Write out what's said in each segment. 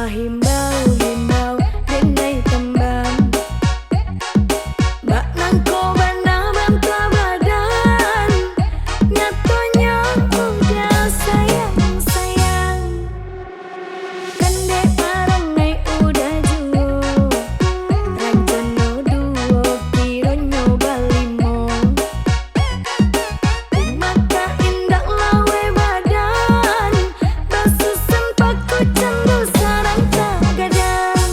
himbau-himbau denai tembang Mbak nangko bana bantua badan nyatonya udah sayang-sayang Kandek marangai udah juo Rancana duo kironyo balimo Mata indah lawe badan Basusan paku cendu sarang tagadang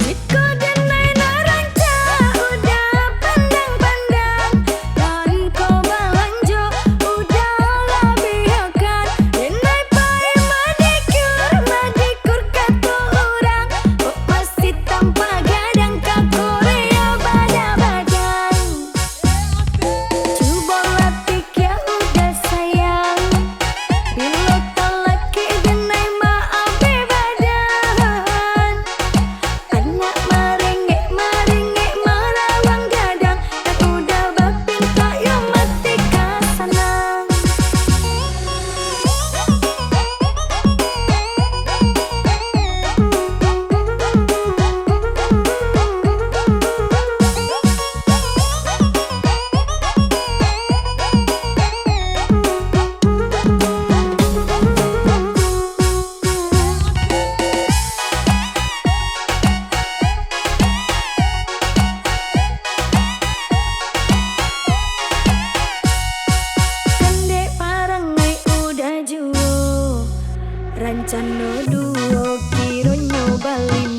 Jika denai naranca udah pandang-pandang Dan kau balanjo udah labiakan Denai pai madikur kata orang Kok masih tanpa gadang ke Korea badan-badan Coba latih ya udah sayang Bila tak laki denai maaf badan Anak maringek marawang gadang Tak udah bapin tak yo mati kasanang Kandek parangai udah juo Rancana duo kironyo balimo